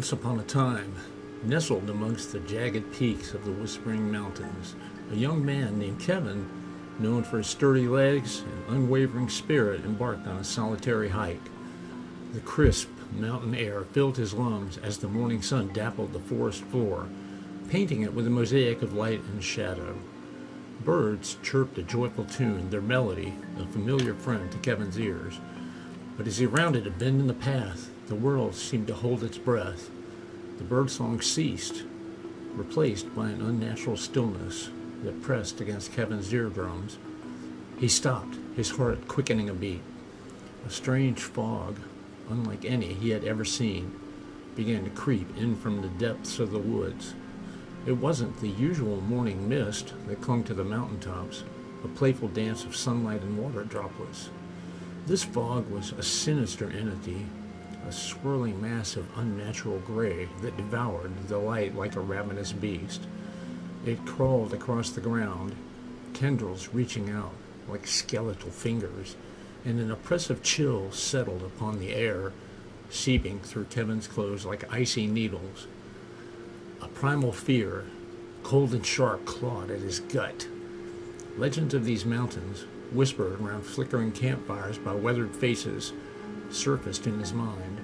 Once upon a time, nestled amongst the jagged peaks of the Whispering Mountains, a young man named Kevin, known for his sturdy legs and unwavering spirit, embarked on a solitary hike. The crisp mountain air filled his lungs as the morning sun dappled the forest floor, painting it with a mosaic of light and shadow. Birds chirped a joyful tune, their melody a familiar friend to Kevin's ears. But as he rounded a bend in the path, the world seemed to hold its breath. The birdsong ceased, replaced by an unnatural stillness that pressed against Kevin's eardrums. He stopped, his heart quickening a beat. A strange fog, unlike any he had ever seen, began to creep in from the depths of the woods. It wasn't the usual morning mist that clung to the mountaintops, a playful dance of sunlight and water droplets. This fog was a sinister entity, a swirling mass of unnatural gray that devoured the light like a ravenous beast. It crawled across the ground, tendrils reaching out like skeletal fingers, and an oppressive chill settled upon the air, seeping through Kevin's clothes like icy needles. A primal fear, cold and sharp, clawed at his gut. Legends of these mountains, whispered around flickering campfires by weathered faces, surfaced in his mind.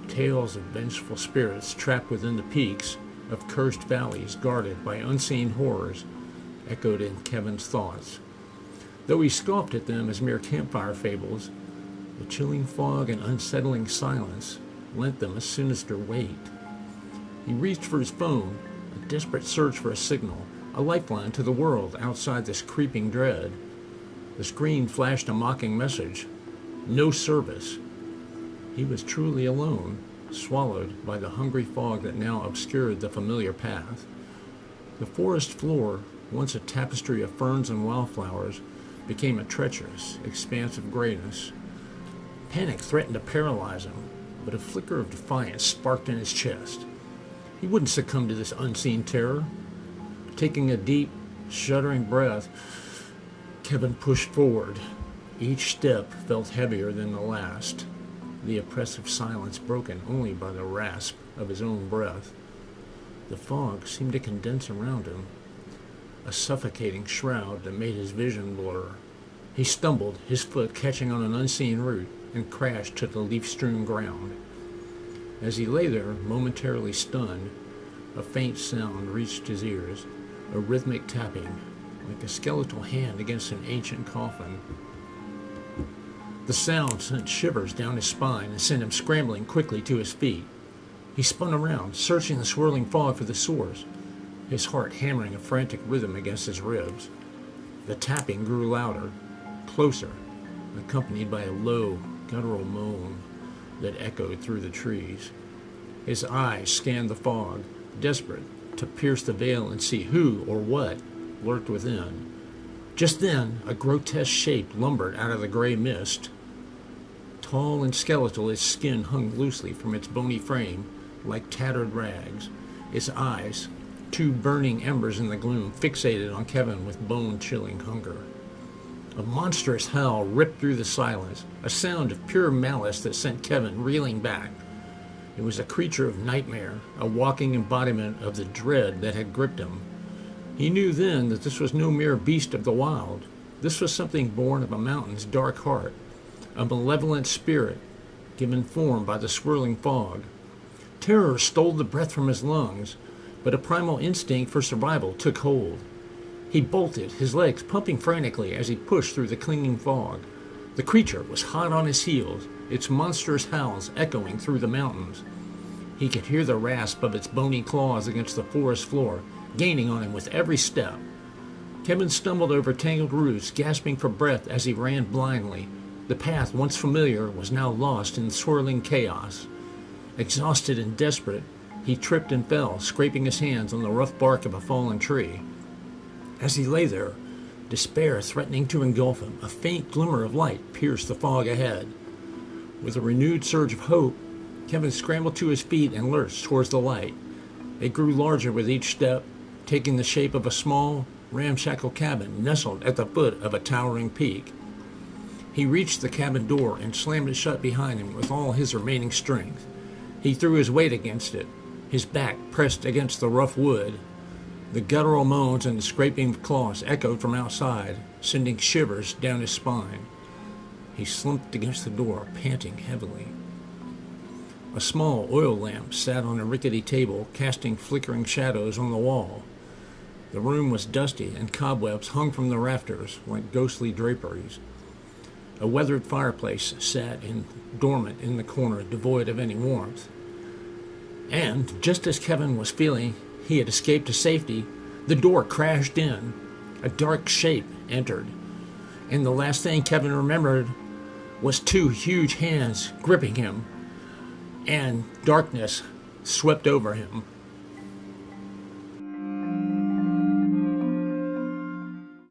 Tales of vengeful spirits trapped within the peaks, of cursed valleys guarded by unseen horrors, echoed in Kevin's thoughts. Though he scoffed at them as mere campfire fables, the chilling fog and unsettling silence lent them a sinister weight. He reached for his phone, a desperate search for a signal, a lifeline to the world outside this creeping dread. The screen flashed a mocking message: no service. He was truly alone, swallowed by the hungry fog that now obscured the familiar path. The forest floor, once a tapestry of ferns and wildflowers, became a treacherous expanse of grayness. Panic threatened to paralyze him, but a flicker of defiance sparked in his chest. He wouldn't succumb to this unseen terror. Taking a deep, shuddering breath, Kevin pushed forward. Each step felt heavier than the last, the oppressive silence broken only by the rasp of his own breath. The fog seemed to condense around him, a suffocating shroud that made his vision blur. He stumbled, his foot catching on an unseen root, and crashed to the leaf-strewn ground. As he lay there, momentarily stunned, a faint sound reached his ears, a rhythmic tapping, like a skeletal hand against an ancient coffin. The sound sent shivers down his spine and sent him scrambling quickly to his feet. He spun around, searching the swirling fog for the source, his heart hammering a frantic rhythm against his ribs. The tapping grew louder, closer, accompanied by a low, guttural moan that echoed through the trees. His eyes scanned the fog, desperate to pierce the veil and see who or what lurked within. Just then, a grotesque shape lumbered out of the gray mist. Tall and skeletal, its skin hung loosely from its bony frame, like tattered rags. Its eyes, two burning embers in the gloom, fixated on Kevin with bone-chilling hunger. A monstrous howl ripped through the silence, a sound of pure malice that sent Kevin reeling back. It was a creature of nightmare, a walking embodiment of the dread that had gripped him. He knew then that this was no mere beast of the wild. This was something born of a mountain's dark heart, a malevolent spirit given form by the swirling fog. Terror stole the breath from his lungs, but a primal instinct for survival took hold. He bolted, his legs pumping frantically as he pushed through the clinging fog. The creature was hot on his heels, its monstrous howls echoing through the mountains. He could hear the rasp of its bony claws against the forest floor, gaining on him with every step. Kevin stumbled over tangled roots, gasping for breath as he ran blindly. The path, once familiar, was now lost in swirling chaos. Exhausted and desperate, he tripped and fell, scraping his hands on the rough bark of a fallen tree. As he lay there, despair threatening to engulf him, a faint glimmer of light pierced the fog ahead. With a renewed surge of hope, Kevin scrambled to his feet and lurched towards the light. It grew larger with each step, taking the shape of a small, ramshackle cabin nestled at the foot of a towering peak. He reached the cabin door and slammed it shut behind him with all his remaining strength. He threw his weight against it, his back pressed against the rough wood. The guttural moans and the scraping of claws echoed from outside, sending shivers down his spine. He slumped against the door, panting heavily. A small oil lamp sat on a rickety table, casting flickering shadows on the wall. The room was dusty, and cobwebs hung from the rafters like ghostly draperies. A weathered fireplace sat dormant in the corner, devoid of any warmth. And, just as Kevin was feeling he had escaped to safety, the door crashed in. A dark shape entered, and the last thing Kevin remembered was two huge hands gripping him, and darkness swept over him.